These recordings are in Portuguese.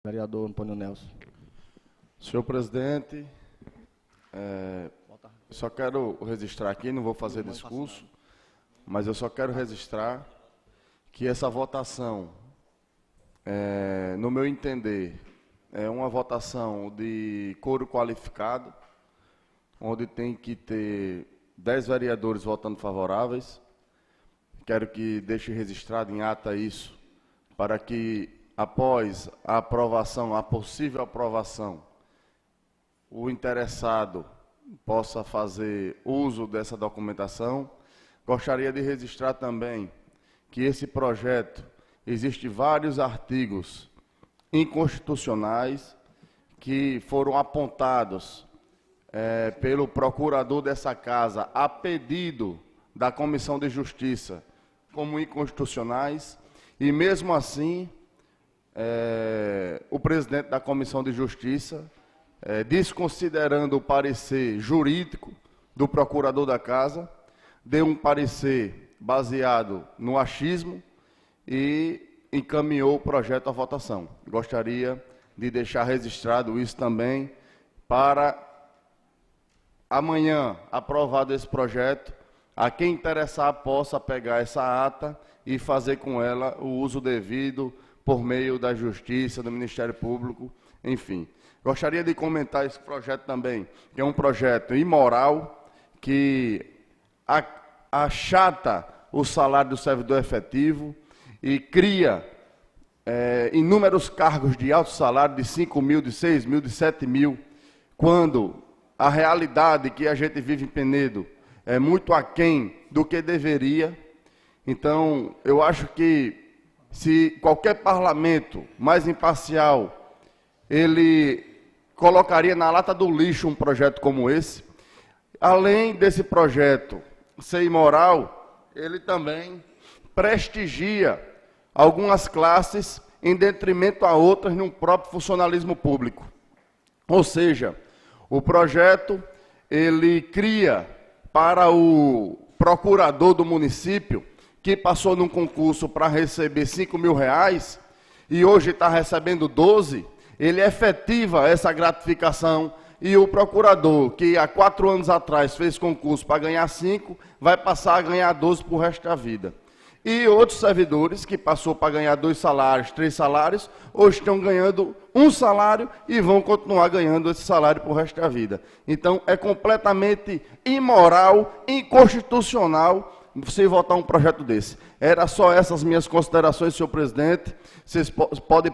Vereador Antônio Nelson. Senhor presidente, só quero registrar aqui, não vou fazer discurso, mas eu só quero registrar que essa votação, no meu entender, é uma votação de coro qualificado, onde tem que ter 10 vereadores votando favoráveis. Quero que deixe registrado em ata isso, para que, após a aprovação, a possível aprovação, o interessado possa fazer uso dessa documentação. Gostaria de registrar também que esse projeto, existe vários artigos inconstitucionais que foram apontados pelo procurador dessa casa, a pedido da Comissão de Justiça, como inconstitucionais, e mesmo assim, o presidente da Comissão de Justiça, desconsiderando o parecer jurídico do procurador da casa, deu um parecer baseado no achismo e encaminhou o projeto à votação. Gostaria de deixar registrado isso também, para amanhã, aprovado esse projeto, a quem interessar possa pegar essa ata e fazer com ela o uso devido por meio da Justiça, do Ministério Público, enfim. Gostaria de comentar esse projeto também, que é um projeto imoral, que achata o salário do servidor efetivo e cria inúmeros cargos de alto salário, de 5 mil, de 6 mil, de 7 mil, quando a realidade que a gente vive em Penedo é muito aquém do que deveria. Então, eu acho que se qualquer parlamento mais imparcial, ele colocaria na lata do lixo um projeto como esse. Além desse projeto ser imoral, ele também prestigia algumas classes em detrimento a outras no próprio funcionalismo público. Ou seja, o projeto, ele cria para o procurador do município, que passou num concurso para receber R$5.000 e hoje está recebendo 12, ele efetiva essa gratificação, e o procurador, que há 4 anos atrás fez concurso para ganhar 5, vai passar a ganhar 12 para o resto da vida. E outros servidores, que passou para ganhar 2 salários, 3 salários, hoje estão ganhando 1 salário e vão continuar ganhando esse salário para o resto da vida. Então, é completamente imoral, inconstitucional, você votar um projeto desse. Era só essas minhas considerações, senhor presidente. Vocês podem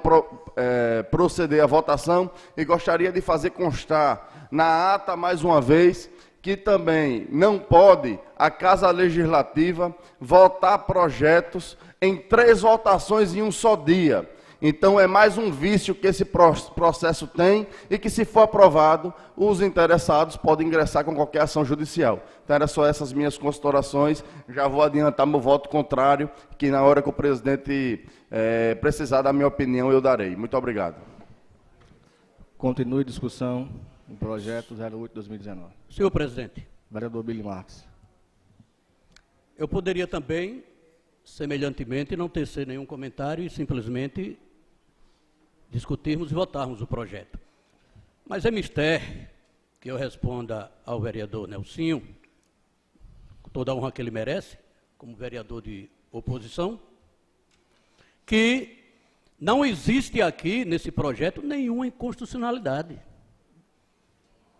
proceder à votação, e gostaria de fazer constar na ata, mais uma vez, que também não pode a Casa Legislativa votar projetos em 3 votações em um só dia. Então, é mais um vício que esse processo tem, e que, se for aprovado, os interessados podem ingressar com qualquer ação judicial. Então, era só essas minhas considerações. Já vou adiantar meu voto contrário, que na hora que o presidente precisar da minha opinião, eu darei. Muito obrigado. Continue discussão do projeto 08/2019. Senhor presidente, Vereador Billy Marques. eu poderia também, semelhantemente, não tecer nenhum comentário e simplesmente discutirmos e votarmos o projeto. Mas é mister que eu responda ao vereador Nelsinho, com toda a honra que ele merece, como vereador de oposição, que não existe aqui, nesse projeto, nenhuma inconstitucionalidade.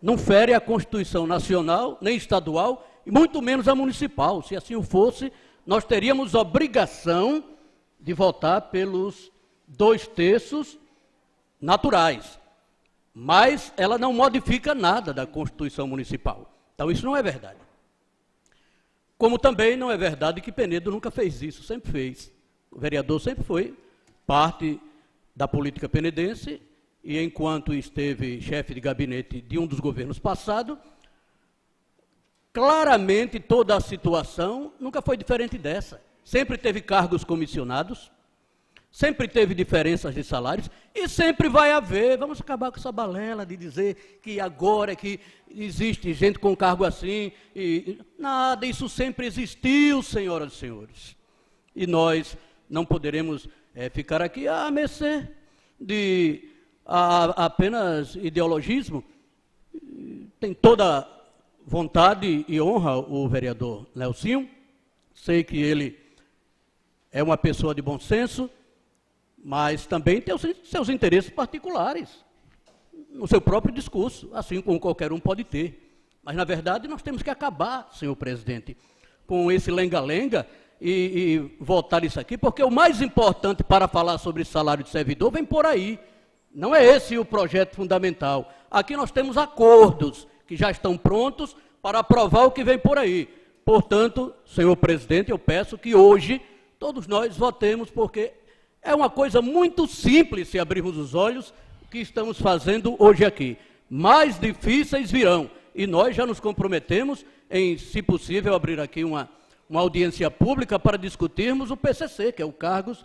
Não fere a Constituição Nacional, nem estadual, e muito menos a municipal. Se assim o fosse, nós teríamos obrigação de votar pelos 2/3 naturais. Mas ela não modifica nada da Constituição Municipal. Então, isso não é verdade. Como também não é verdade que Penedo nunca fez isso, sempre fez. O vereador sempre foi parte da política penedense, e enquanto esteve chefe de gabinete de um dos governos passados, claramente toda a situação nunca foi diferente dessa. Sempre teve cargos comissionados, sempre teve diferenças de salários, e sempre vai haver. Vamos acabar com essa balela de dizer que agora é que existe gente com cargo assim. Nada, isso sempre existiu, senhoras e senhores. E nós não poderemos ficar aqui à mercê de apenas ideologismo. Tem toda vontade e honra o vereador Nelsinho. Sei que ele é uma pessoa de bom senso, mas também tem os seus interesses particulares no seu próprio discurso, assim como qualquer um pode ter. Mas, na verdade, nós temos que acabar, senhor presidente, com esse lenga-lenga e votar isso aqui, porque o mais importante para falar sobre salário de servidor vem por aí. Não é esse o projeto fundamental. Aqui nós temos acordos que já estão prontos para aprovar o que vem por aí. Portanto, senhor presidente, eu peço que hoje todos nós votemos, porque é uma coisa muito simples se abrirmos os olhos o que estamos fazendo hoje aqui. Mais difíceis virão, e nós já nos comprometemos em, se possível, abrir aqui uma audiência pública para discutirmos o PCC, que é o cargos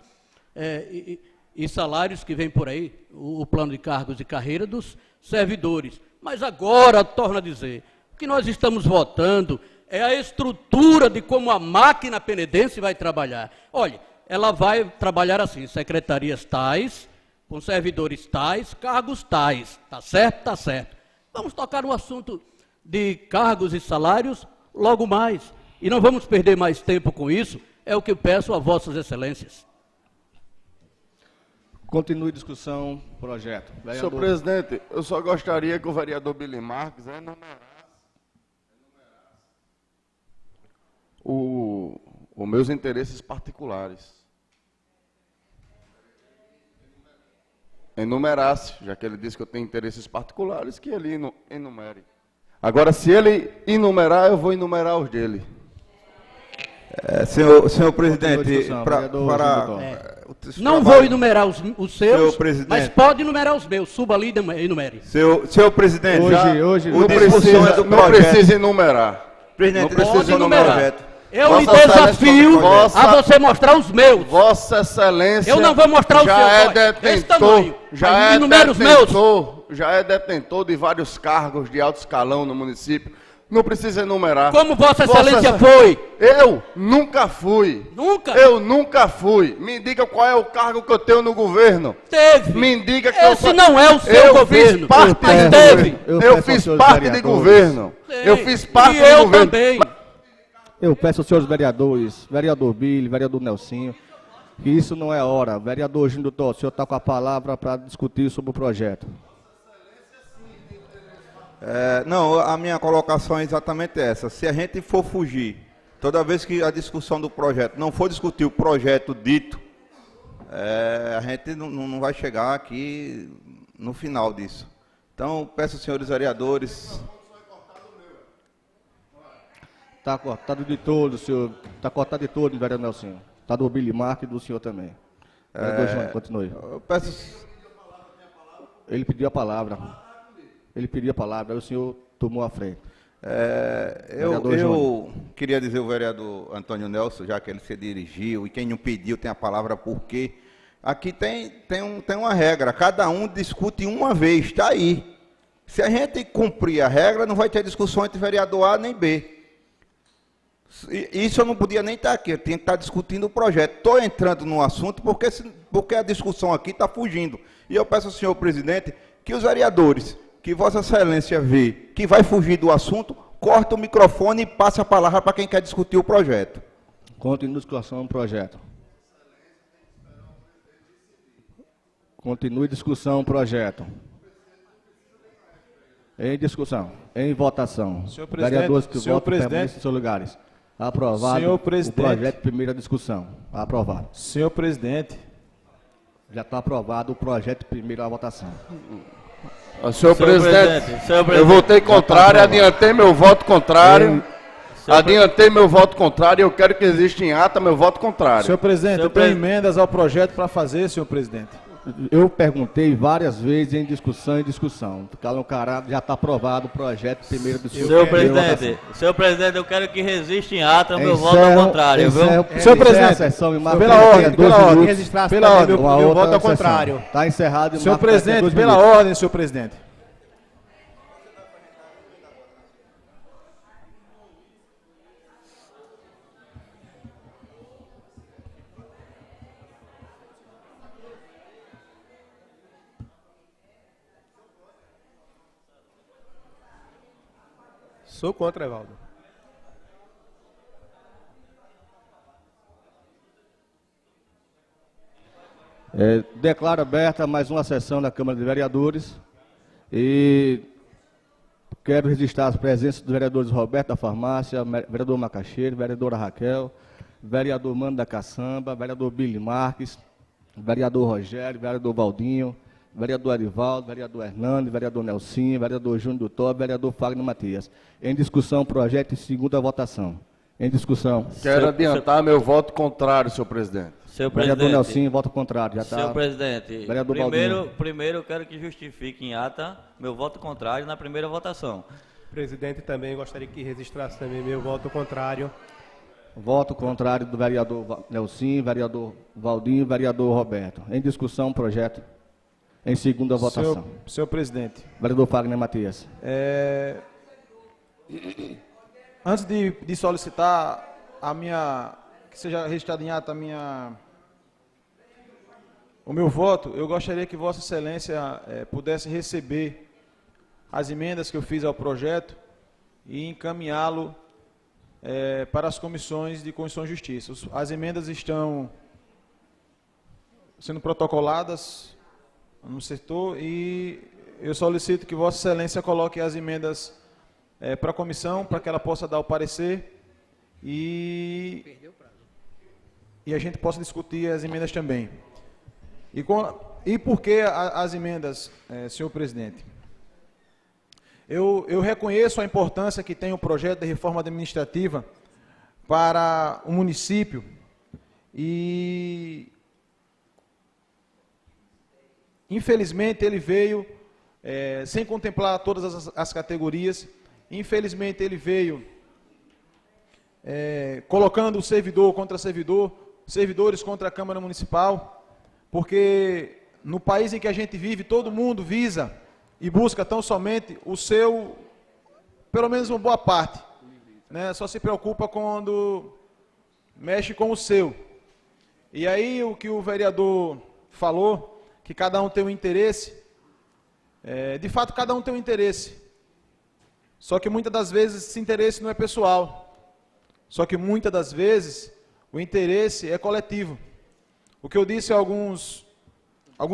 e salários que vem por aí, o plano de cargos e carreira dos servidores. Mas agora, torno a dizer, o que nós estamos votando é a estrutura de como a máquina penedense vai trabalhar. Olha, ela vai trabalhar assim, secretarias tais, com servidores tais, cargos tais. Tá certo? Tá certo. Vamos tocar no assunto de cargos e salários logo mais. E não vamos perder mais tempo com isso, é o que eu peço a vossas excelências. Continue a discussão, projeto. Senhor presidente, eu só gostaria que o vereador Billy Marques enumerasse os meus interesses particulares. Enumerasse, já que ele disse que eu tenho interesses particulares, que ele enumere. Agora, se ele enumerar, eu vou enumerar os dele. Senhor presidente, não vou enumerar os seus, mas pode enumerar os meus. Suba ali e enumere. Senhor presidente, hoje não precisa enumerar. Presidente, não precisa enumerar. Eu lhe desafio a você mostrar os meus. Vossa Excelência eu não vou mostrar os seus. Já é detentor de vários cargos de alto escalão no município. Não precisa enumerar. Como Vossa Excelência foi? Eu nunca fui. Nunca? Eu nunca fui. Me diga qual é o cargo que eu tenho no governo. Teve. Me diga que esse não é o seu governo. Mas teve. Eu fiz parte de governo. Eu fiz parte de governo. Também. Eu peço aos senhores vereadores, vereador Billy, vereador Nelsinho, que isso não é hora. Vereador Gindo Tó, o senhor está com a palavra para discutir sobre o projeto. Não, a minha colocação é exatamente essa. Se a gente for fugir, toda vez que a discussão do projeto não for discutir o projeto dito, a gente não vai chegar aqui no final disso. Então, peço aos senhores vereadores... Está cortado de todo, senhor. Está cortado de todo, vereador Nelsinho. Está do Billy Marques e do senhor também. Vereador João, continue. Eu peço... Ele pediu a palavra. Ele pediu a palavra, aí o senhor tomou a frente. Eu queria dizer ao vereador Antônio Nelson, já que ele se dirigiu, e quem não pediu tem a palavra por quê. Aqui tem uma regra, cada um discute uma vez, está aí. Se a gente cumprir a regra, não vai ter discussão entre vereador A nem B. Isso eu não podia nem estar aqui, eu tinha que estar discutindo o projeto. Estou entrando no assunto porque a discussão aqui está fugindo. E eu peço ao senhor presidente que os vereadores, que Vossa Excelência vê que vai fugir do assunto, corta o microfone e passe a palavra para quem quer discutir o projeto. Continue a discussão do projeto. Continue a discussão do projeto. Em discussão, em votação. Senhor presidente, vereadores que votam permaneçam em seus lugares. Aprovado senhor o presidente, projeto, primeira discussão. Aprovado. Senhor presidente. Já está aprovado o projeto, primeira votação. Senhor presidente, eu votei contrário, adiantei meu voto contrário. Adiantei meu voto contrário e eu quero que exista em ata meu voto contrário. Senhor presidente, eu tenho emendas ao projeto para fazer, senhor presidente. Eu perguntei várias vezes em discussão. Calão Carado, já está aprovado o projeto, primeira discussão. Senhor presidente, eu quero que resista em ata o meu voto ao contrário, viu? Senhor presidente, pela ordem, meu voto ao contrário. Está encerrado. Senhor presidente, pela ordem, senhor presidente. Sou contra, Evaldo. Declaro aberta mais uma sessão da Câmara de Vereadores e quero registrar as presenças dos vereadores Roberto da Farmácia, vereador Macaxeira, vereadora Raquel, vereador Mano da Caçamba, vereador Billy Marques, vereador Rogério, vereador Valdinho, vereador Arivaldo, vereador Hernando, vereador Nelsinho, vereador Júnior do Tó, vereador Fagner Matias. Em discussão, projeto em segunda votação. Em discussão. Quero adiantar meu voto contrário, senhor presidente. Senhor Vereador presidente, Nelsinho, voto contrário. Já senhor presidente, Vereador Valdinho. primeiro eu quero que justifique em ata meu voto contrário na primeira votação. Presidente, também gostaria que registrasse também meu voto contrário. Voto contrário do vereador Nelsinho, vereador Valdinho, vereador Roberto. Em discussão, projeto em segunda votação. Senhor presidente, Vereador Fagner Matias. antes de solicitar que seja registrado em ata o meu voto, eu gostaria que Vossa Excelência pudesse receber as emendas que eu fiz ao projeto e encaminhá-lo para as comissões de Constituição e Justiça. As emendas estão sendo protocoladas no setor e eu solicito que Vossa Excelência coloque as emendas para a comissão, para que ela possa dar o parecer e a gente possa discutir as emendas também. E por que as emendas, senhor presidente? Eu reconheço a importância que tem o projeto de reforma administrativa para o município e, infelizmente, ele veio sem contemplar todas as categorias. Infelizmente, ele veio colocando o servidor contra servidor, servidores contra a Câmara Municipal, porque no país em que a gente vive, todo mundo visa e busca tão somente o seu, pelo menos uma boa parte, né? Só se preocupa quando mexe com o seu. E aí o que o vereador falou, que cada um tem um interesse, de fato cada um tem um interesse, só que muitas das vezes esse interesse não é pessoal, só que muitas das vezes o interesse é coletivo. O que eu disse a alguns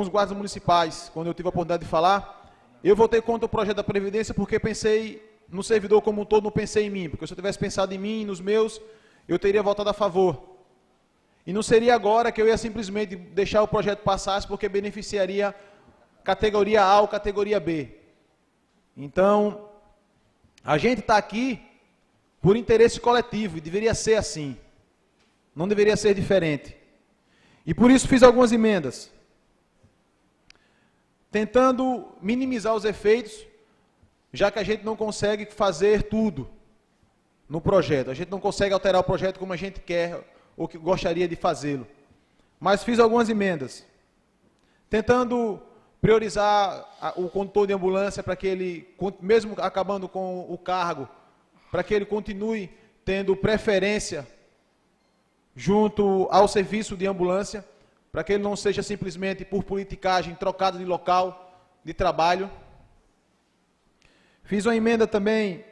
guardas municipais, quando eu tive a oportunidade de falar, eu votei contra o projeto da Previdência porque pensei no servidor como um todo, não pensei em mim, porque se eu tivesse pensado em mim e nos meus, eu teria votado a favor. E não seria agora que eu ia simplesmente deixar o projeto passar, porque beneficiaria categoria A ou categoria B. Então, a gente está aqui por interesse coletivo, e deveria ser assim. Não deveria ser diferente. E por isso fiz algumas emendas, tentando minimizar os efeitos, já que a gente não consegue fazer tudo no projeto. A gente não consegue alterar o projeto como a gente quer ou que gostaria de fazê-lo. Mas fiz algumas emendas, tentando priorizar o condutor de ambulância para que ele, mesmo acabando com o cargo, para que ele continue tendo preferência junto ao serviço de ambulância, para que ele não seja simplesmente por politicagem trocado de local de trabalho. Fiz uma emenda também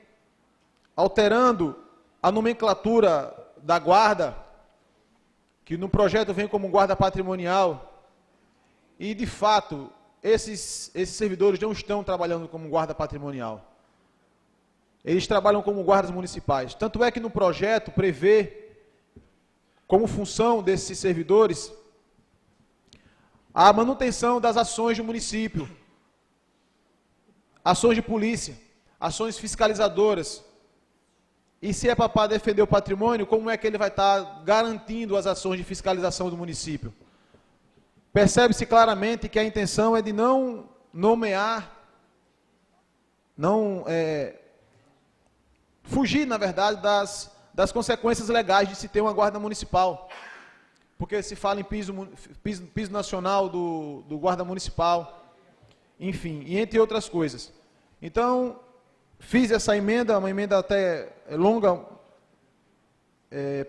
alterando a nomenclatura da guarda, que no projeto vem como guarda patrimonial, e de fato esses servidores não estão trabalhando como guarda patrimonial. Eles trabalham como guardas municipais. Tanto é que no projeto prevê como função desses servidores a manutenção das ações do município, ações de polícia, ações fiscalizadoras. E se é para defender o patrimônio, como é que ele vai estar garantindo as ações de fiscalização do município? Percebe-se claramente que a intenção é de não nomear, fugir, na verdade, das consequências legais de se ter uma guarda municipal. Porque se fala em piso nacional do guarda municipal, enfim, e entre outras coisas. Então, fiz essa emenda, uma emenda até longa,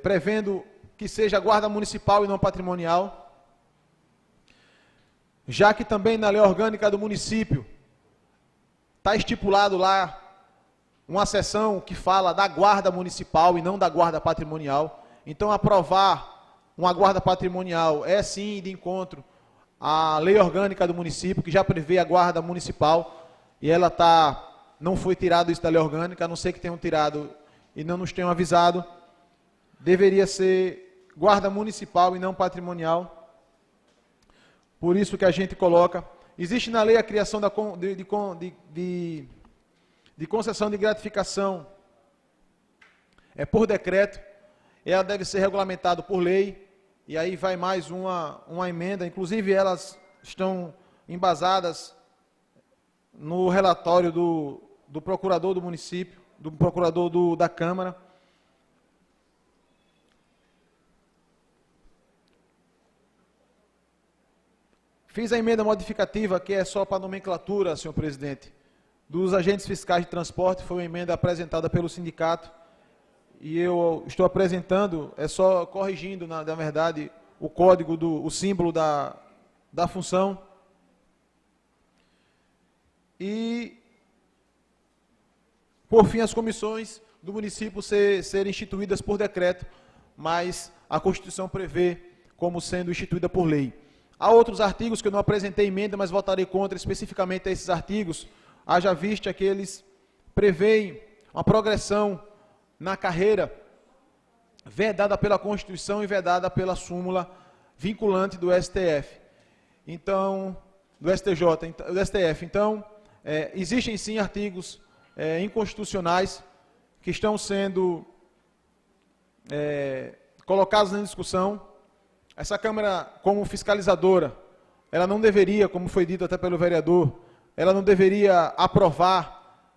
prevendo que seja guarda municipal e não patrimonial, já que também na lei orgânica do município está estipulado lá uma seção que fala da guarda municipal e não da guarda patrimonial. Então, aprovar uma guarda patrimonial é sim de encontro à lei orgânica do município, que já prevê a guarda municipal, e ela não foi tirado isso da lei orgânica, a não ser que tenham tirado e não nos tenham avisado. Deveria ser guarda municipal e não patrimonial. Por isso que a gente coloca. Existe na lei a criação de concessão de gratificação por decreto. Ela deve ser regulamentada por lei. E aí vai mais uma emenda. Inclusive, elas estão embasadas no relatório do procurador do município, do procurador da Câmara. Fiz a emenda modificativa, que é só para nomenclatura, senhor presidente, dos agentes fiscais de transporte. Foi uma emenda apresentada pelo sindicato, e eu estou apresentando, só corrigindo, na verdade, o código, o símbolo da função. E, por fim, as comissões do município serem instituídas por decreto, mas a Constituição prevê como sendo instituída por lei. Há outros artigos que eu não apresentei emenda, mas votarei contra especificamente a esses artigos, haja vista que eles prevêem uma progressão na carreira vedada pela Constituição e vedada pela súmula vinculante do STF. Então, do STF. Então, existem sim artigos inconstitucionais que estão sendo colocados em discussão. Essa Câmara, como fiscalizadora, ela não deveria, como foi dito até pelo vereador, ela não deveria aprovar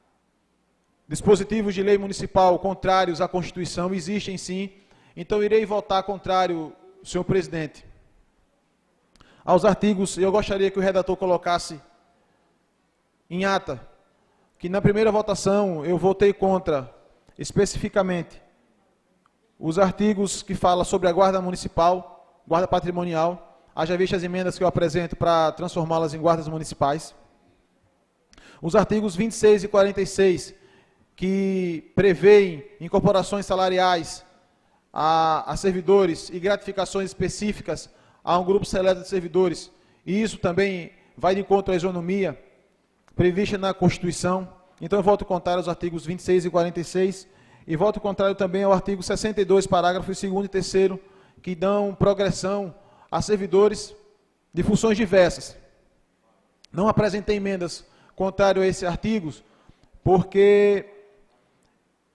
dispositivos de lei municipal contrários à Constituição. Existem sim. Então, irei votar contrário, senhor presidente, aos artigos. Eu gostaria que o redator colocasse em ata que na primeira votação eu votei contra, especificamente, os artigos que falam sobre a guarda municipal, guarda patrimonial, haja vista as emendas que eu apresento para transformá-las em guardas municipais. Os artigos 26 e 46, que prevêem incorporações salariais a servidores e gratificações específicas a um grupo seleto de servidores, e isso também vai de encontro à isonomia prevista na Constituição. Então, eu voto contrário aos artigos 26 e 46, e voto contrário também ao artigo 62, parágrafos 2º e 3º, que dão progressão a servidores de funções diversas. Não apresentei emendas contrárias a esses artigos, porque,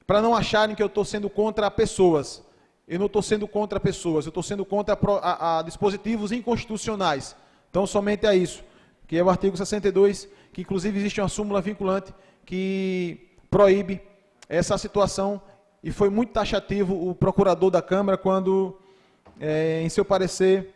para não acharem que eu estou sendo contra pessoas, eu não estou sendo contra pessoas, eu estou sendo contra a dispositivos inconstitucionais. Então, somente a isso, que é o artigo 62, que inclusive existe uma súmula vinculante que proíbe essa situação, e foi muito taxativo o procurador da Câmara quando, em seu parecer,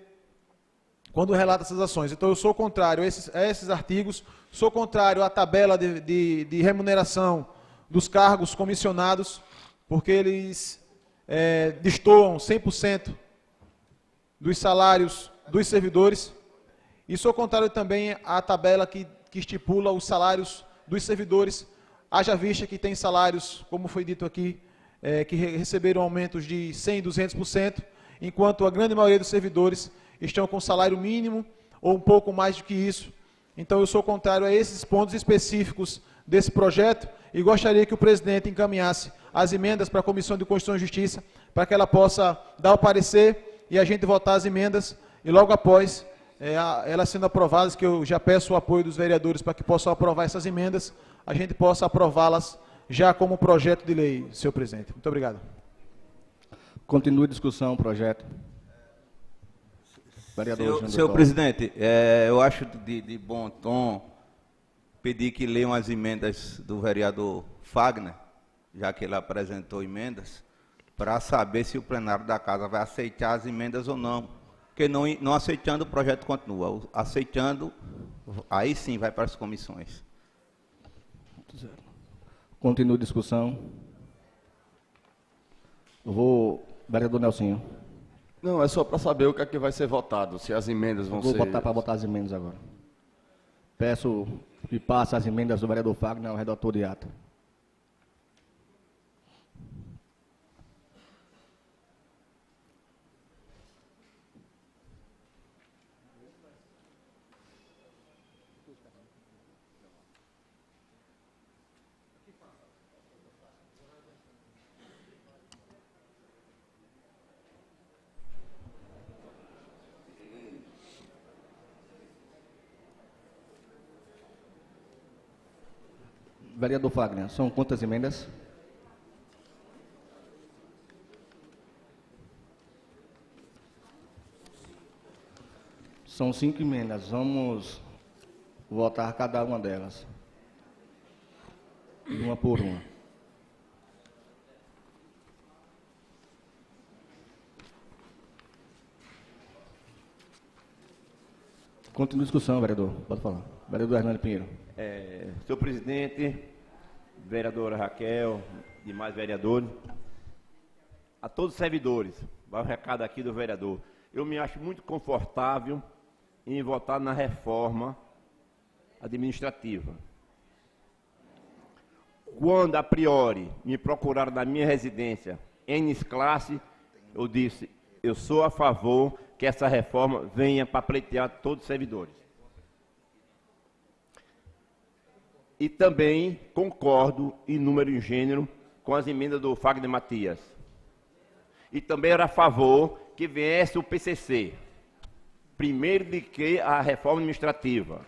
quando relata essas ações. Então, eu sou contrário a esses artigos, sou contrário à tabela de remuneração dos cargos comissionados, porque eles destoam 100% dos salários dos servidores, e sou contrário também à tabela que estipula os salários dos servidores, haja vista que tem salários, como foi dito aqui, que receberam aumentos de 100% e 200%, enquanto a grande maioria dos servidores estão com salário mínimo ou um pouco mais do que isso. Então, eu sou contrário a esses pontos específicos desse projeto e gostaria que o presidente encaminhasse as emendas para a Comissão de Constituição e Justiça, para que ela possa dar o parecer e a gente votar as emendas, e logo após elas sendo aprovadas, que eu já peço o apoio dos vereadores para que possam aprovar essas emendas, a gente possa aprová-las já como projeto de lei, senhor presidente. Muito obrigado. Continue a discussão, projeto. Vereador senhor presidente, eu acho de bom tom pedir que leiam as emendas do vereador Fagner, já que ele apresentou emendas, para saber se o plenário da casa vai aceitar as emendas ou não. Porque não aceitando, o projeto continua. Aceitando, aí sim vai para as comissões. Continua a discussão. Vereador Nelsinho. Não, é só para saber o que é que vai ser votado, se as emendas vão ser... Vou botar para votar as emendas agora. Peço que passe as emendas do vereador Fagner ao redator de ata. Vereador Fagner, são quantas emendas? São 5 emendas. Vamos votar cada uma delas. Uma por uma. Continua a discussão, vereador. Pode falar. Vereador Hernando Pinheiro. Senhor presidente, vereadora Raquel, demais vereadores, a todos os servidores, vai o recado aqui do vereador. Eu me acho muito confortável em votar na reforma administrativa. Quando, a priori, me procuraram na minha residência, em classe, eu disse, eu sou a favor que essa reforma venha para pleitear todos os servidores. E também concordo, em número e gênero, com as emendas do Fagner Matias. E também era a favor que viesse o PCC, primeiro de que a reforma administrativa.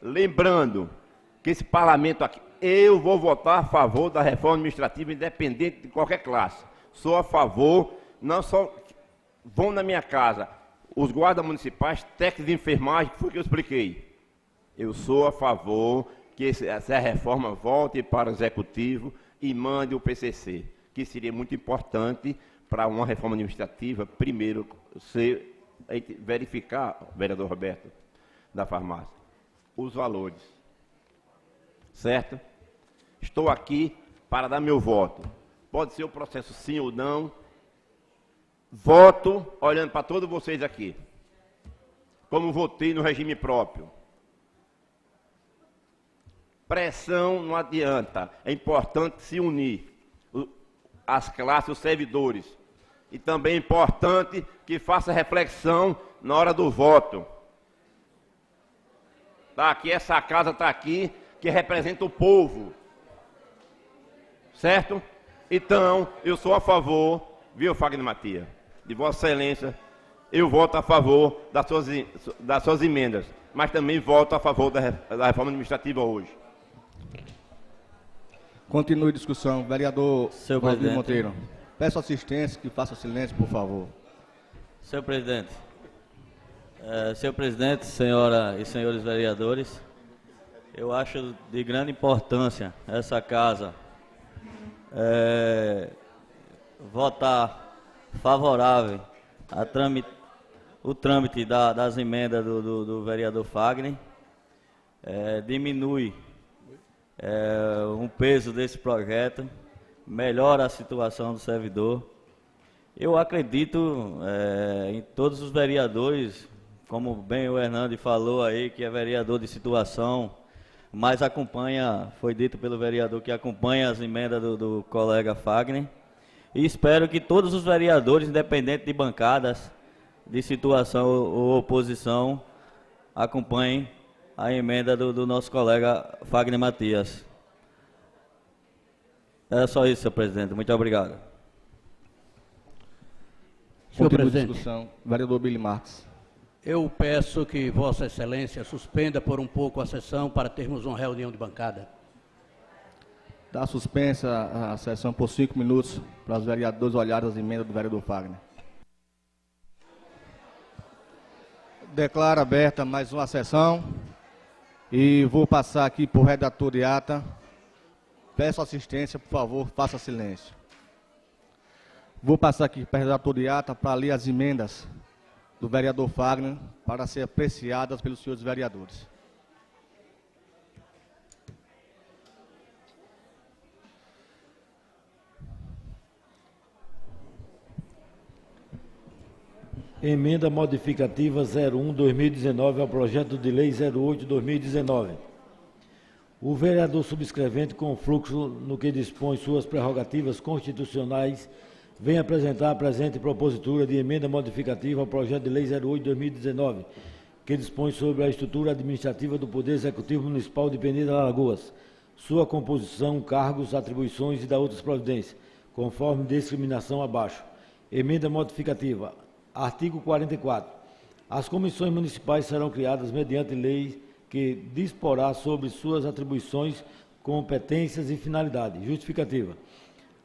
Lembrando que esse parlamento aqui, eu vou votar a favor da reforma administrativa, independente de qualquer classe. Sou a favor, não só vão na minha casa os guardas municipais, técnicos de enfermagem, que foi o que eu expliquei. Eu sou a favor que essa reforma volte para o Executivo e mande o PCC, que seria muito importante para uma reforma administrativa, primeiro, verificar, vereador Roberto, da farmácia, os valores. Certo? Estou aqui para dar meu voto. Pode ser o processo sim ou não. Voto olhando para todos vocês aqui. Como votei no regime próprio. Pressão não adianta, é importante se unir, as classes, os servidores. E também é importante que faça reflexão na hora do voto. Tá aqui, essa casa está aqui, que representa o povo. Certo? Então, eu sou a favor, viu, Fagner Matias, de Vossa Excelência, eu voto a favor das suas emendas, mas também voto a favor da reforma administrativa hoje. Continue a discussão. Vereador Valdir Monteiro. Peço assistência que faça silêncio, por favor. Senhor presidente, senhora e senhores vereadores, eu acho de grande importância essa casa votar favorável o trâmite das emendas do vereador Fagner. Diminui um peso desse projeto, melhora a situação do servidor. Eu acredito em todos os vereadores, como bem o Hernando falou aí, que é vereador de situação, mas acompanha, foi dito pelo vereador que acompanha as emendas do colega Fagner. E espero que todos os vereadores, independente de bancadas, de situação ou oposição, acompanhem a emenda do nosso colega Fagner Matias. É só isso, senhor presidente. Muito obrigado. Senhor Continua a presidente, discussão. Vereador Billy Marques. eu peço que Vossa Excelência suspenda por um pouco a sessão para termos uma reunião de bancada. Está suspensa a sessão por 5 minutos para os vereadores olharem as emendas do vereador Fagner. Declaro aberta mais uma sessão e vou passar aqui para o redator de ata. Peço assistência, por favor, faça silêncio. Vou passar aqui para o redator de ata para ler as emendas do vereador Fagner para ser apreciadas pelos senhores vereadores. Emenda modificativa 01/2019 ao projeto de lei 08/2019. O vereador subscrevente, com fluxo no que dispõe suas prerrogativas constitucionais, vem apresentar a presente propositura de emenda modificativa ao projeto de lei 08/2019, que dispõe sobre a estrutura administrativa do Poder Executivo Municipal de Peneira, Alagoas, sua composição, cargos, atribuições e da outras providências, conforme discriminação abaixo. Emenda modificativa. Artigo 44. As comissões municipais serão criadas mediante lei que disporá sobre suas atribuições, competências e finalidade. Justificativa.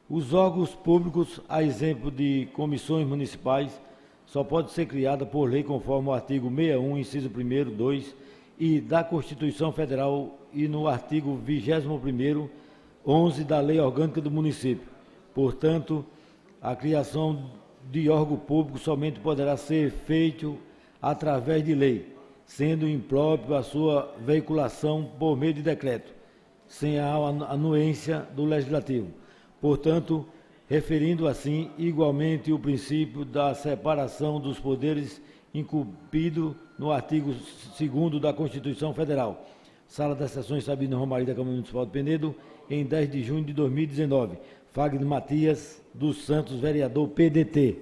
Os órgãos públicos, a exemplo de comissões municipais, só pode ser criada por lei conforme o artigo 61, inciso 1º, 2 e da Constituição Federal e no artigo 21º, 11 da Lei Orgânica do Município. Portanto, a criação de órgão público somente poderá ser feito através de lei, sendo impróprio a sua veiculação por meio de decreto, sem a anuência do Legislativo. Portanto, referindo assim igualmente o princípio da separação dos poderes incumbido no artigo 2º da Constituição Federal. Sala das Sessões Sabino Romari da Câmara Municipal de Penedo, em 10 de junho de 2019. Fagner Matias dos Santos, vereador PDT.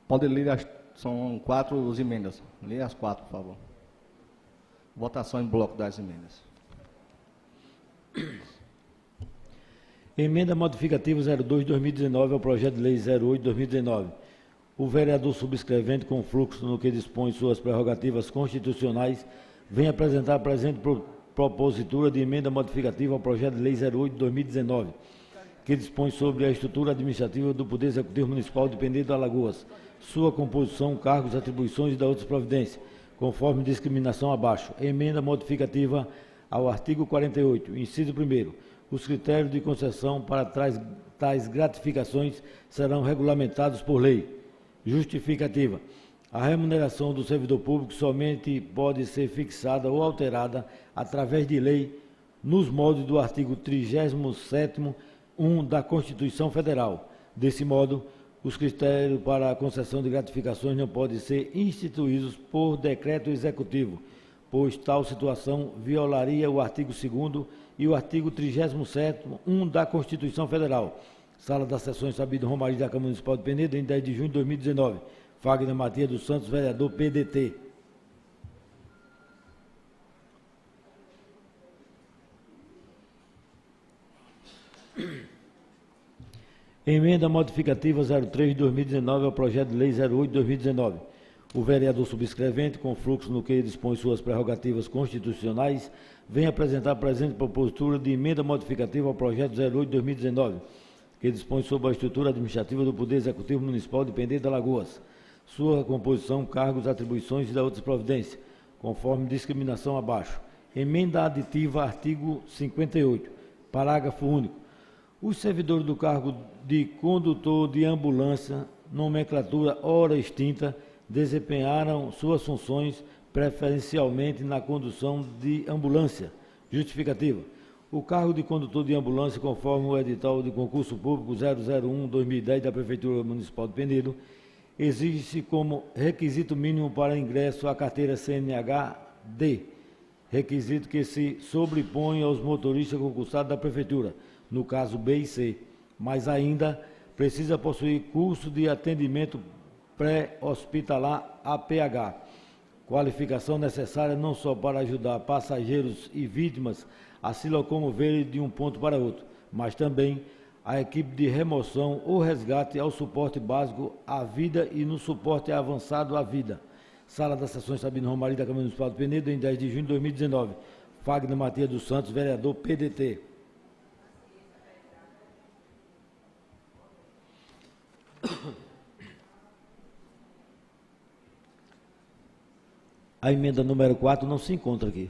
Pode ler, são 4 as emendas. Leia as 4, por favor. Votação em bloco das emendas. Emenda modificativa 02/2019 ao projeto de lei 08/2019. O vereador subscrevente, com fluxo no que dispõe suas prerrogativas constitucionais, vem apresentar a presente propositura de emenda modificativa ao projeto de lei 08/2019, que dispõe sobre a estrutura administrativa do Poder Executivo Municipal de Penedo de Alagoas, sua composição, cargos, atribuições e da outras providências, conforme discriminação abaixo. Emenda modificativa ao artigo 48, inciso 1º. Os critérios de concessão para tais gratificações serão regulamentados por lei. Justificativa. A remuneração do servidor público somente pode ser fixada ou alterada através de lei nos moldes do artigo 37º, 1 da Constituição Federal. Desse modo, os critérios para a concessão de gratificações não podem ser instituídos por decreto executivo, pois tal situação violaria o artigo 2º e o artigo 37º, 1 da Constituição Federal. Sala das Sessões Sabino Romari da Câmara Municipal de Penedo, em 10 de junho de 2019. Fagner Matias dos Santos, vereador PDT. Emenda modificativa 03/2019 ao projeto de lei 08/2019. O vereador subscrevente, com fluxo no que dispõe suas prerrogativas constitucionais, vem apresentar a presente propositura de emenda modificativa ao projeto 08/2019, que dispõe sobre a estrutura administrativa do Poder Executivo Municipal de Penedo de Alagoas, sua composição, cargos, atribuições e da outras providências, conforme discriminação abaixo. Emenda aditiva, artigo 58, parágrafo único. Os servidores do cargo de condutor de ambulância, nomenclatura ora extinta, desempenharam suas funções preferencialmente na condução de ambulância. Justificativa. O cargo de condutor de ambulância, conforme o edital de concurso público 001/2010 da Prefeitura Municipal de Penedo, exige-se como requisito mínimo para ingresso à carteira CNH-D, requisito que se sobrepõe aos motoristas concursados da Prefeitura, no caso B e C, mas ainda precisa possuir curso de atendimento pré-hospitalar APH, qualificação necessária não só para ajudar passageiros e vítimas a se locomoverem de um ponto para outro, mas também a equipe de remoção ou resgate ao suporte básico à vida e no suporte avançado à vida. Sala das Sessões Sabino Romari da Câmara Municipal de Penedo, em 10 de junho de 2019. Fagner Matias dos Santos, vereador PDT. A emenda número 4 não se encontra aqui.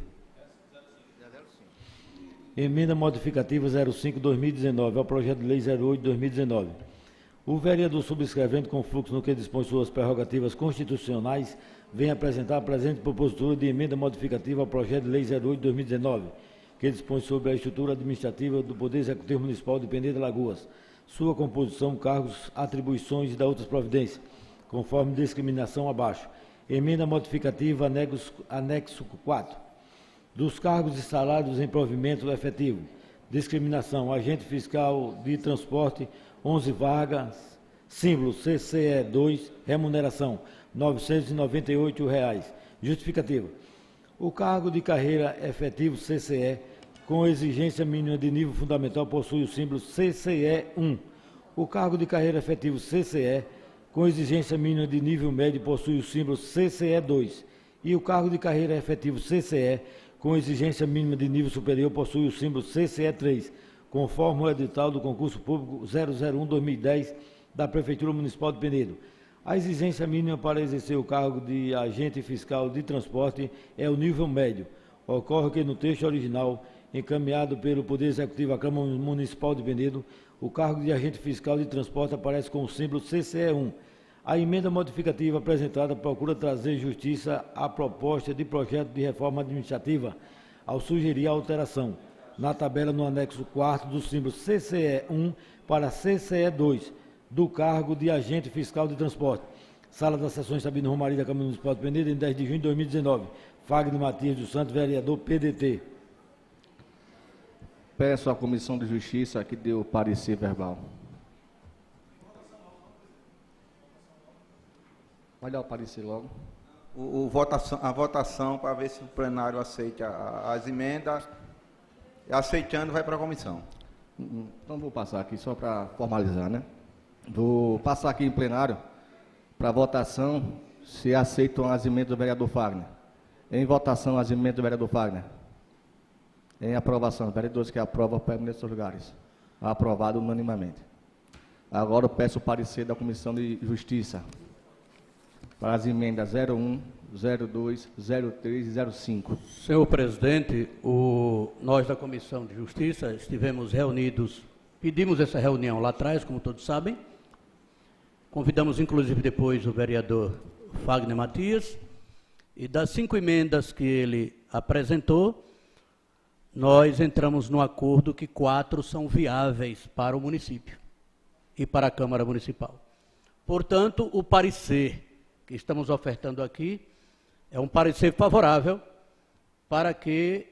Emenda modificativa 05/2019 ao projeto de lei 08/2019. O vereador subscrevente, com fluxo no que dispõe suas prerrogativas constitucionais, vem apresentar a presente propositura de emenda modificativa ao projeto de lei 08/2019, que dispõe sobre a estrutura administrativa do Poder Executivo Municipal de Penedo de Alagoas, sua composição, cargos, atribuições e da outras providências, conforme discriminação abaixo. Emenda modificativa, anexo 4. Dos cargos e salários em provimento efetivo. Discriminação, agente fiscal de transporte, 11 vagas, símbolo CCE2, remuneração R$ 998. Justificativa. O cargo de carreira efetivo CCE, com exigência mínima de nível fundamental, possui o símbolo CCE1. O cargo de carreira efetivo CCE, com exigência mínima de nível médio, possui o símbolo CCE2. E o cargo de carreira efetivo CCE, com exigência mínima de nível superior, possui o símbolo CCE3, conforme o edital do concurso público 001-2010 da Prefeitura Municipal de Penedo. A exigência mínima para exercer o cargo de agente fiscal de transporte é o nível médio. Ocorre que no texto original, encaminhado pelo Poder Executivo à Câmara Municipal de Penedo, o cargo de agente fiscal de transporte aparece com o símbolo CCE1. A emenda modificativa apresentada procura trazer justiça à proposta de projeto de reforma administrativa, ao sugerir a alteração na tabela no anexo 4º do símbolo CCE1 para CCE2, do cargo de agente fiscal de transporte. Sala das Sessões Sabino Romari da Câmara Municipal de Penedo, em 10 de junho de 2019. Fagner Matias dos Santos, vereador, PDT. Peço à Comissão de Justiça que dê o parecer verbal. Vai dar o parecer logo. A votação para ver se o plenário aceita as emendas. Aceitando, vai para a comissão. Então vou passar aqui só para formalizar, né? Vou passar aqui em plenário para votação se aceitam as emendas do vereador Fagner. Em votação, as emendas do vereador Fagner. Em aprovação, vereadores que aprovam, permaneçam nos seus lugares. Aprovado unanimamente. Agora eu peço o parecer da Comissão de Justiça para as emendas 01, 02, 03 e 05. Senhor presidente, nós da Comissão de Justiça estivemos reunidos, pedimos essa reunião lá atrás, como todos sabem. Convidamos, inclusive, depois o vereador Fagner Matias. E das 5 emendas que ele apresentou, nós entramos no acordo que 4 são viáveis para o município e para a Câmara Municipal. Portanto, o parecer que estamos ofertando aqui é um parecer favorável para que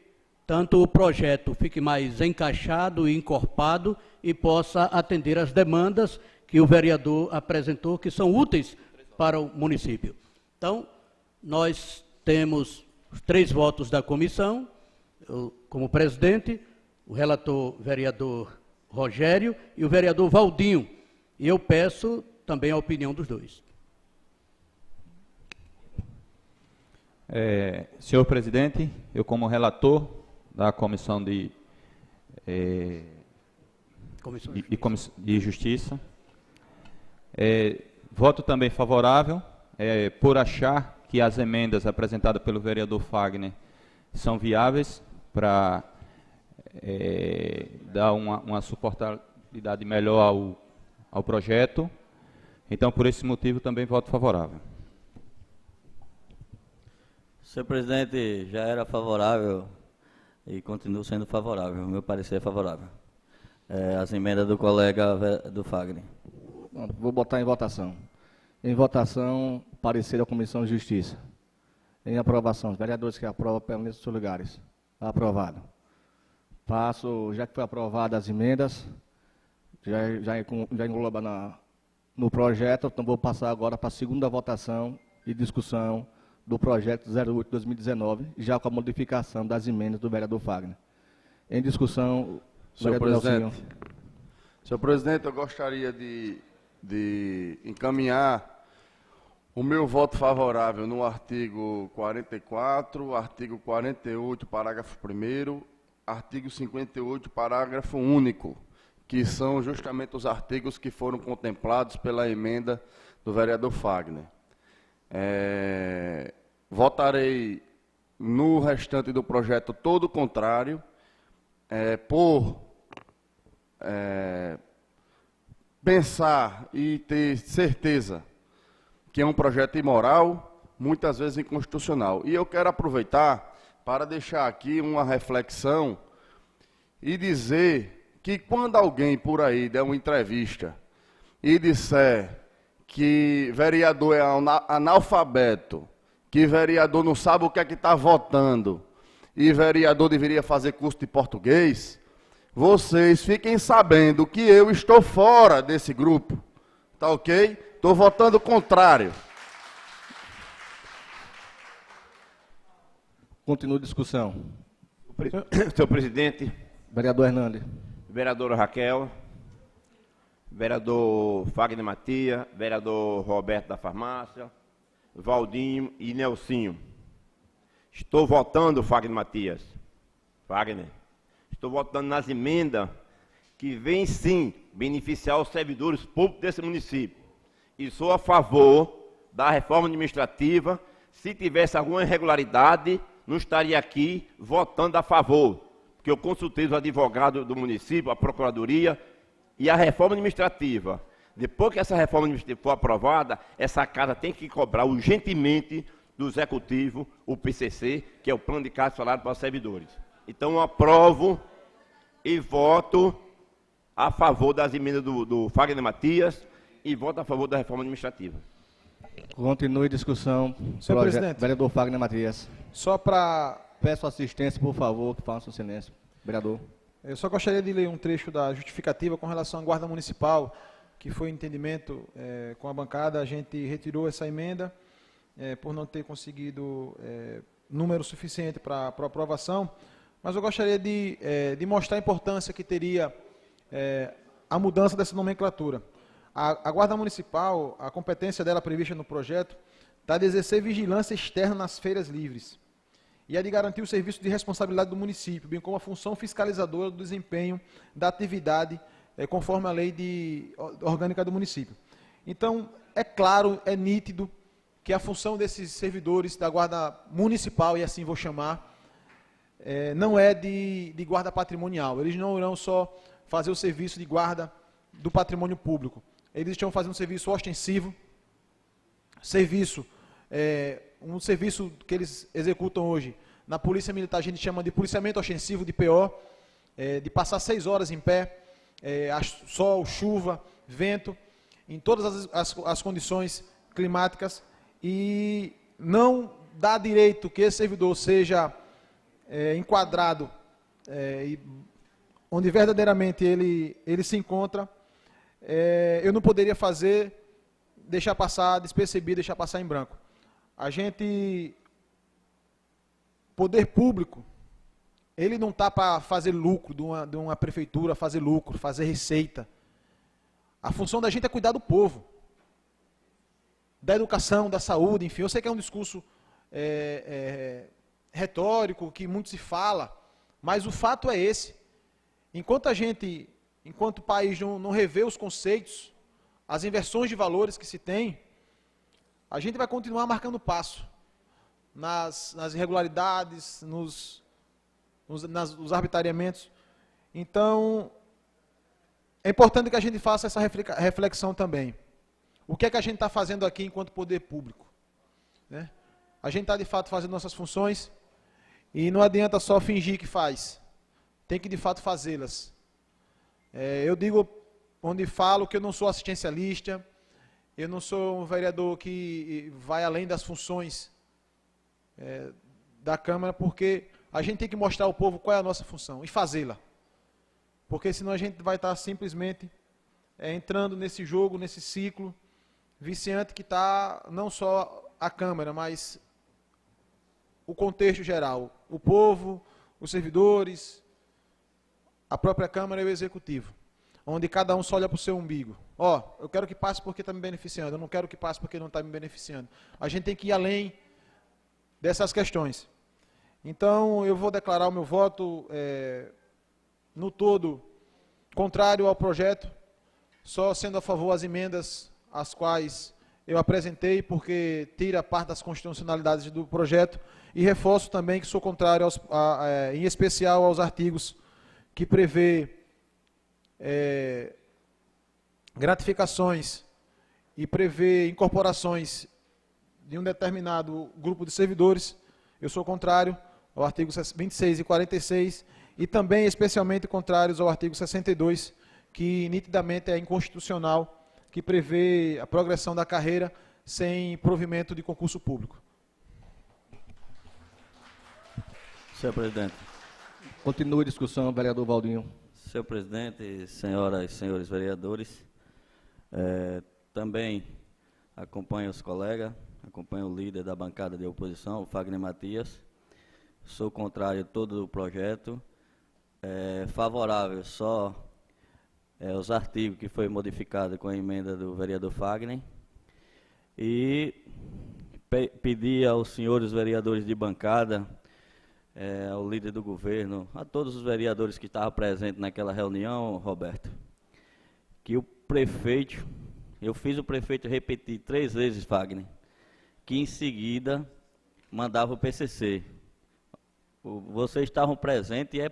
tanto o projeto fique mais encaixado e encorpado e possa atender às demandas que o vereador apresentou, que são úteis para o município. Então, nós temos os 3 votos da comissão, eu, como presidente, o relator vereador Rogério e o vereador Valdinho. E eu peço também a opinião dos 2. Senhor presidente, eu como relator da Comissão de Justiça, voto também favorável, por achar que as emendas apresentadas pelo vereador Fagner são viáveis para dar uma suportabilidade melhor ao projeto. Então, por esse motivo, também voto favorável. Senhor presidente, já era favorável e continuo sendo favorável. O meu parecer é favorável. As emendas do colega do Fagner. Vou botar em votação. Em votação, parecer da Comissão de Justiça. Em aprovação, os vereadores que aprovam, permaneçam nos seus lugares. Aprovado. Passo, já que foi aprovada as emendas, já engloba no projeto, então vou passar agora para a segunda votação e discussão do projeto 08-2019, já com a modificação das emendas do vereador Fagner. Em discussão, senhor presidente. Senhor presidente, eu gostaria de encaminhar o meu voto favorável no artigo 44, artigo 48, parágrafo 1º, artigo 58, parágrafo único, que são justamente os artigos que foram contemplados pela emenda do vereador Fagner. Votarei no restante do projeto todo o contrário, por pensar e ter certeza que é um projeto imoral, muitas vezes inconstitucional. E eu quero aproveitar para deixar aqui uma reflexão e dizer que quando alguém por aí der uma entrevista e disser que vereador é analfabeto, que vereador não sabe o que é que está votando, e vereador deveria fazer curso de português, vocês fiquem sabendo que eu estou fora desse grupo, Tá ok? Estou votando contrário. Continua a discussão. Senhor presidente, Vereador Hernandes. vereadora Raquel, vereador Fagner Matias, vereador Roberto da Farmácia, Valdinho e Nelsinho. Estou votando, Fagner Matias. Fagner. Estou votando nas emendas que vêm, sim, beneficiar os servidores públicos desse município. E sou a favor da reforma administrativa. Se tivesse alguma irregularidade, não estaria aqui votando a favor. Porque eu consultei os advogados do município, a procuradoria e a reforma administrativa. Depois que essa reforma administrativa for aprovada, essa casa tem que cobrar urgentemente do Executivo o PCC, que é o Plano de Cargos e Salário para os Servidores. Então, eu aprovo e voto a favor das emendas do Fagner Matias e voto a favor da reforma administrativa. Continue a discussão. Senhor presidente. Vereador Fagner Matias. Só para... Peço assistência, por favor, que façam silêncio. Vereador. Eu só gostaria de ler um trecho da justificativa com relação à Guarda Municipal, que foi entendimento com a bancada. A gente retirou essa emenda por não ter conseguido número suficiente para aprovação, mas eu gostaria de mostrar a importância que teria a mudança dessa nomenclatura. A Guarda Municipal, a competência dela prevista no projeto, está de exercer vigilância externa nas feiras livres e a de garantir o serviço de responsabilidade do município, bem como a função fiscalizadora do desempenho da atividade conforme a lei orgânica do município. Então, é claro, é nítido que a função desses servidores da Guarda Municipal, e assim vou chamar, não é de guarda patrimonial. Eles não irão só fazer o serviço de guarda do patrimônio público. Eles estão fazendo um serviço ostensivo, um serviço que eles executam hoje. Na Polícia Militar a gente chama de policiamento ostensivo, de PO, de passar 6 horas em pé, sol, chuva, vento, em todas as condições climáticas, e não dá direito que esse servidor seja enquadrado onde verdadeiramente ele se encontra. Eu não poderia deixar passar despercebido, deixar passar em branco. Poder público, ele não está para fazer lucro de uma prefeitura, fazer lucro, fazer receita. A função da gente é cuidar do povo, da educação, da saúde, enfim. Eu sei que é um discurso retórico, que muito se fala, mas o fato é esse. Enquanto o país não revê os conceitos, as inversões de valores que se tem, a gente vai continuar marcando passo nas irregularidades, nos arbitrariamentos. Então, é importante que a gente faça essa reflexão também. O que é que a gente está fazendo aqui enquanto poder público? Né? A gente está, de fato, fazendo nossas funções e não adianta só fingir que faz. Tem que, de fato, fazê-las. Eu digo, onde falo, que eu não sou assistencialista, eu não sou um vereador que vai além das funções da Câmara, porque a gente tem que mostrar ao povo qual é a nossa função e fazê-la. Porque senão a gente vai estar simplesmente entrando nesse jogo, nesse ciclo viciante que está não só a Câmara, mas o contexto geral. O povo, os servidores, a própria Câmara e o Executivo. Onde cada um só olha para o seu umbigo. Eu quero que passe porque está me beneficiando, eu não quero que passe porque não está me beneficiando. A gente tem que ir além dessas questões. Então, eu vou declarar o meu voto, no todo, contrário ao projeto, só sendo a favor as emendas as quais eu apresentei, porque tira parte das constitucionalidades do projeto, e reforço também que sou contrário, em especial, aos artigos que prevê gratificações e prevê incorporações de um determinado grupo de servidores. Eu sou contrário ao artigo 26 e 46 e também especialmente contrários ao artigo 62, que nitidamente é inconstitucional, que prevê a progressão da carreira sem provimento de concurso público. Senhor presidente. Continue a discussão, vereador Valdinho. Senhor presidente, senhoras e senhores vereadores, também acompanho os colegas, acompanho o líder da bancada de oposição, o Fagner Matias. Sou contrário a todo o projeto, favorável só os artigos que foi modificado com a emenda do vereador Fagner. E pedir aos senhores vereadores de bancada, ao líder do governo, a todos os vereadores que estavam presentes naquela reunião, Roberto, que o prefeito, eu fiz o prefeito repetir 3 vezes, Fagner, que em seguida mandava o PCC. Vocês estavam presentes e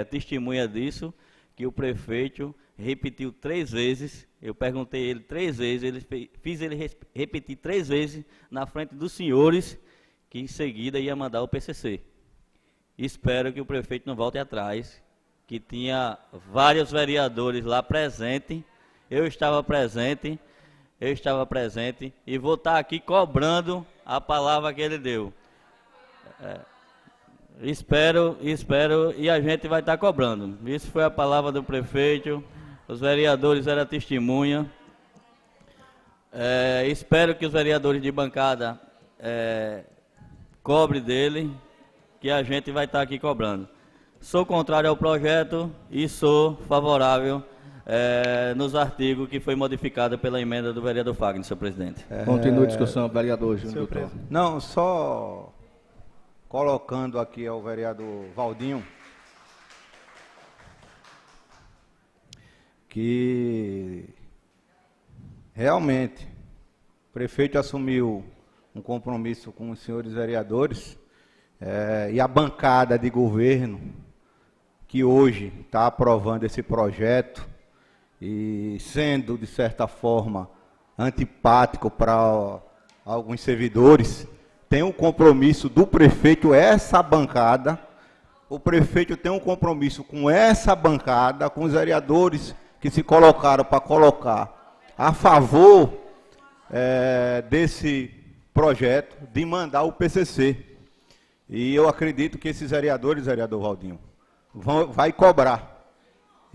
testemunha disso, que o prefeito repetiu 3 vezes, eu perguntei ele 3 vezes, fiz ele repetir 3 vezes na frente dos senhores, que em seguida ia mandar o PCC. Espero que o prefeito não volte atrás, que tinha vários vereadores lá presentes, eu estava presente e vou estar aqui cobrando a palavra que ele deu. Espero, e a gente vai estar cobrando. Isso foi a palavra do prefeito, os vereadores eram testemunha. Espero que os vereadores de bancada cobrem dele, que a gente vai estar aqui cobrando. Sou contrário ao projeto e sou favorável nos artigos que foi modificado pela emenda do vereador Fagner, senhor presidente. Continua a discussão, vereador Júnior. Não, só colocando aqui ao vereador Valdinho, que realmente o prefeito assumiu um compromisso com os senhores vereadores e a bancada de governo que hoje está aprovando esse projeto e sendo, de certa forma, antipático para alguns servidores, tem um compromisso do prefeito, essa bancada, o prefeito tem um compromisso com essa bancada, com os vereadores que se colocaram para colocar a favor desse projeto, de mandar o PCC. E eu acredito que esses vereadores, vereador Valdinho, vai cobrar.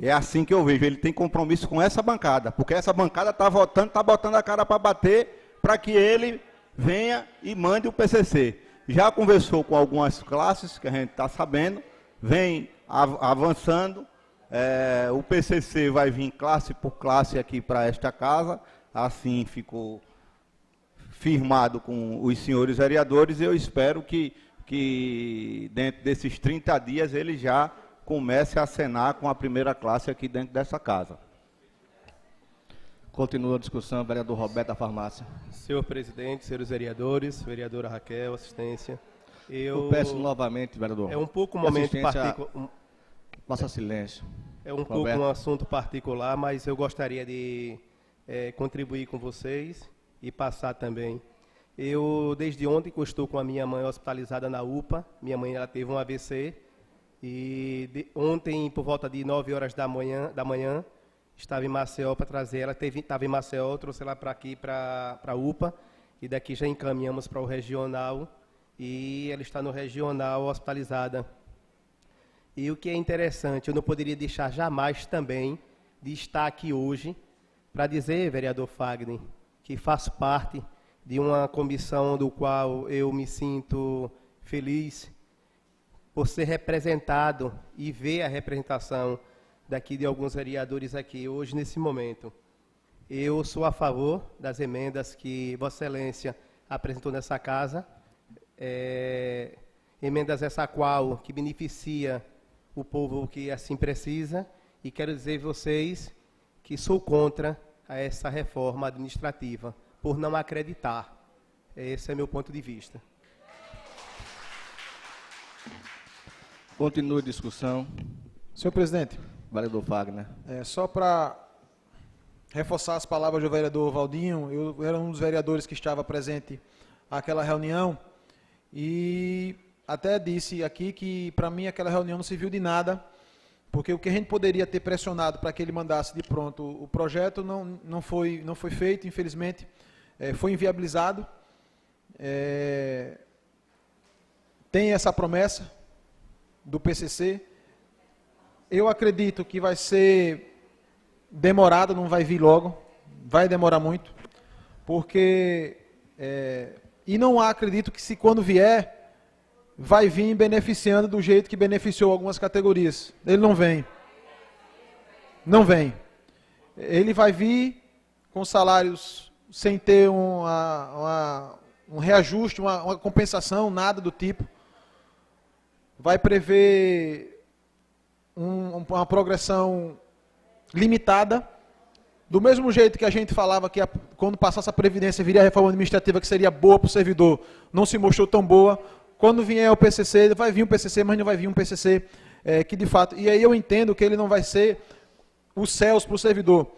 É assim que eu vejo, ele tem compromisso com essa bancada, porque essa bancada está botando a cara para bater, para que ele venha e mande o PCC. Já conversou com algumas classes, que a gente está sabendo, vem avançando, o PCC vai vir classe por classe aqui para esta casa, assim ficou firmado com os senhores vereadores, e eu espero que dentro desses 30 dias ele já comece a acenar com a primeira classe aqui dentro dessa casa. Continua a discussão, vereador Roberto da Farmácia. Senhor presidente, senhores vereadores, vereadora Raquel, assistência. Eu peço novamente, vereador. É um pouco um momento particular. Faça silêncio. É um pouco um assunto particular, mas eu gostaria de contribuir com vocês e passar também. Eu, desde ontem, que eu estou com a minha mãe hospitalizada na UPA. Minha mãe ela teve um AVC. E ontem, por volta de 9 horas da manhã, estava em Maceió para trazer ela. Estava em Maceió, trouxe ela para aqui, para a UPA. E daqui já encaminhamos para o regional. E ela está no regional hospitalizada. E o que é interessante, eu não poderia deixar jamais também de estar aqui hoje para dizer, vereador Fagner, que faço parte de uma comissão do qual eu me sinto feliz por ser representado e ver a representação daqui de alguns vereadores aqui hoje, nesse momento. Eu sou a favor das emendas que Vossa Excelência apresentou nessa casa, emendas essa qual que beneficia o povo que assim precisa, e quero dizer a vocês que sou contra essa reforma administrativa, por não acreditar. Esse é meu ponto de vista. Continua a discussão. Senhor presidente. Vereador Fagner. Só para reforçar as palavras do vereador Valdinho, eu era um dos vereadores que estava presente àquela reunião e até disse aqui que, para mim, aquela reunião não serviu de nada, porque o que a gente poderia ter pressionado para que ele mandasse de pronto o projeto não foi feito, infelizmente, foi inviabilizado. Tem essa promessa do PCC. Eu acredito que vai ser demorado, não vai vir logo. vai demorar muito, porque, e não acredito que se quando vier, vai vir beneficiando do jeito que beneficiou algumas categorias. Ele não vem. Não vem. Ele vai vir com salários sem ter um reajuste, uma compensação, nada do tipo. Vai prever uma progressão limitada, do mesmo jeito que a gente falava que quando passasse a Previdência viria a reforma administrativa que seria boa para o servidor, não se mostrou tão boa. Quando vier o PCC, vai vir um PCC, mas não vai vir um PCC que de fato... E aí eu entendo que ele não vai ser os céus para o servidor,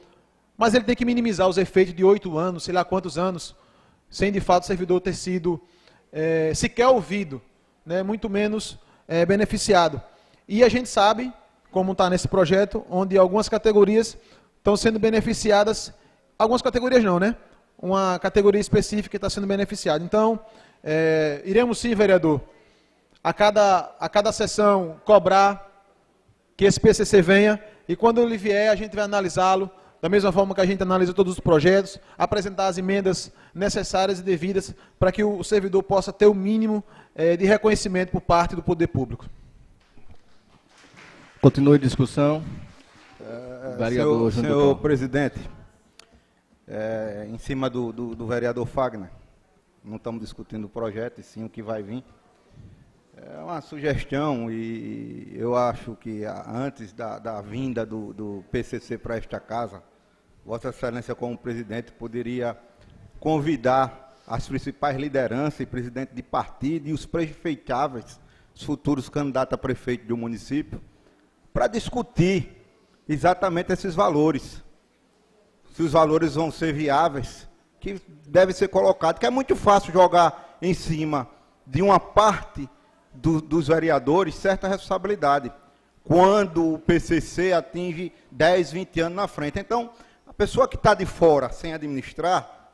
mas ele tem que minimizar os efeitos de 8 anos, sei lá quantos anos, sem de fato o servidor ter sido sequer ouvido, né, muito menos beneficiado. E a gente sabe, como está nesse projeto, onde algumas categorias estão sendo beneficiadas, algumas categorias não, né? Uma categoria específica está sendo beneficiada. Então, iremos sim, vereador, a cada sessão cobrar que esse PCC venha, e quando ele vier, a gente vai analisá-lo, da mesma forma que a gente analisa todos os projetos, apresentar as emendas necessárias e devidas para que o servidor possa ter o mínimo de reconhecimento por parte do poder público. Continue a discussão. Vereador senhor presidente, em cima do vereador Fagner, não estamos discutindo o projeto, e sim o que vai vir. É uma sugestão, e eu acho que antes da vinda do PCC para esta casa, Vossa Excelência, como presidente, poderia convidar as principais lideranças e presidentes de partido e os prefeitáveis, os futuros candidatos a prefeito do município, para discutir exatamente esses valores. Se os valores vão ser viáveis, que deve ser colocado, que é muito fácil jogar em cima de uma parte dos vereadores certa responsabilidade, quando o PCC atinge 10, 20 anos na frente. Então, a pessoa que está de fora, sem administrar,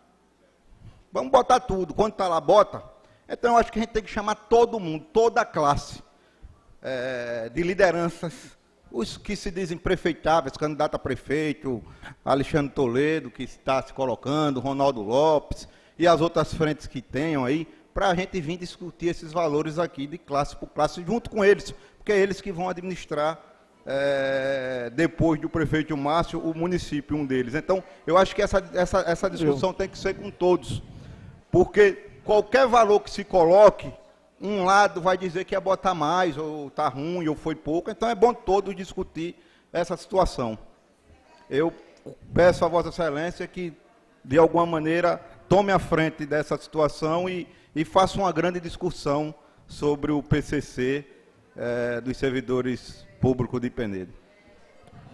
vamos botar tudo, quando está lá, bota. Então, eu acho que a gente tem que chamar todo mundo, toda a classe de lideranças, os que se dizem prefeitáveis, candidato a prefeito, Alexandre Toledo, que está se colocando, Ronaldo Lopes, e as outras frentes que tenham aí, para a gente vir discutir esses valores aqui de classe por classe, junto com eles, porque é eles que vão administrar, depois do prefeito Márcio, o município, um deles. Então, eu acho que essa discussão tem que ser com todos, porque qualquer valor que se coloque, um lado vai dizer que é botar mais, ou está ruim, ou foi pouco, então é bom todos discutir essa situação. Eu peço a Vossa Excelência que, de alguma maneira, tome a frente dessa situação e faça uma grande discussão sobre o PCC dos servidores públicos de Penedo.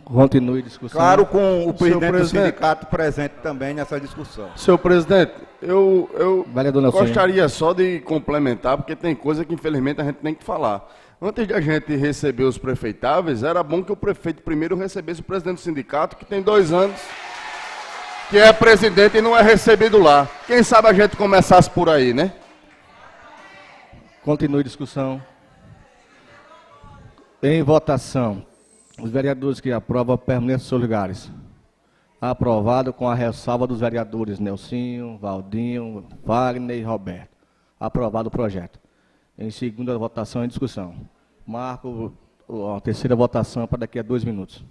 Continue a discussão. Claro, com o presidente do sindicato presente também nessa discussão. Senhor presidente, eu Nelson, gostaria só de complementar, porque tem coisa que infelizmente a gente tem que falar. Antes de a gente receber os prefeitáveis, era bom que o prefeito primeiro recebesse o presidente do sindicato, que tem 2 anos, que é presidente e não é recebido lá. Quem sabe a gente começasse por aí, né? Continue a discussão. Em votação, os vereadores que aprovam permaneçam em seus lugares. Aprovado com a ressalva dos vereadores Nelsinho, Valdinho, Wagner e Roberto. Aprovado o projeto. Em segunda votação, em discussão. Marco a terceira votação para daqui a 2 minutos.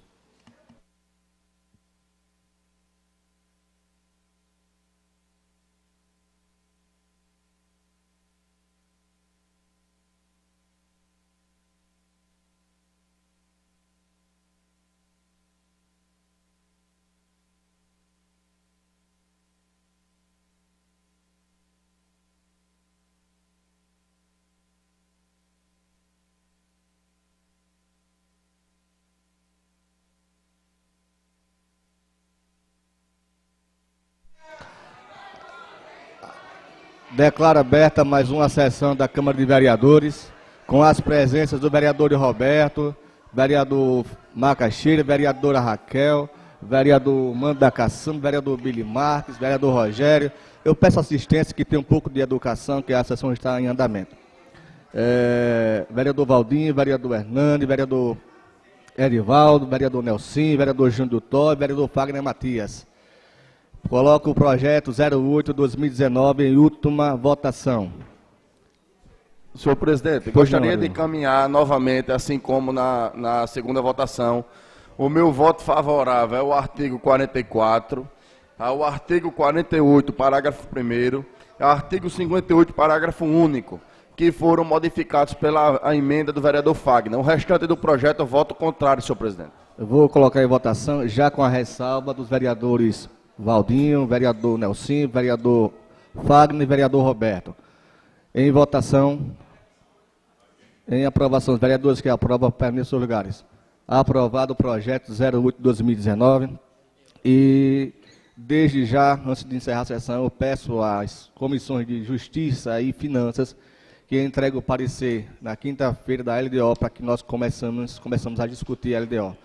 Declaro aberta mais uma sessão da Câmara de Vereadores, com as presenças do vereador Roberto, vereador Macaxeira, vereadora Raquel, vereador Mando da Caçamba, vereador Billy Marques, vereador Rogério. Eu peço assistência que tem um pouco de educação, que a sessão está em andamento. Vereador Valdinho, vereador Hernandes, vereador Erivaldo, vereador Nelsinho, vereador Júnior do Tó, vereador Fagner Matias. Coloco o projeto 08/2019 em última votação. Senhor presidente, gostaria de encaminhar novamente, assim como na segunda votação, o meu voto favorável ao artigo 44, ao artigo 48, parágrafo 1º, ao artigo 58, parágrafo único, que foram modificados pela emenda do vereador Fagner. O restante do projeto eu voto contrário, senhor presidente. Eu vou colocar em votação, já com a ressalva dos vereadores Valdinho, vereador Nelson, vereador Fagner e vereador Roberto. Em votação, em aprovação, os vereadores que aprovam, permaneçam em seus lugares. Aprovado o projeto 08/2019 e, desde já, antes de encerrar a sessão, eu peço às comissões de Justiça e Finanças que entreguem o parecer na quinta-feira da LDO para que nós começamos a discutir a LDO.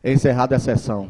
Encerrada a sessão.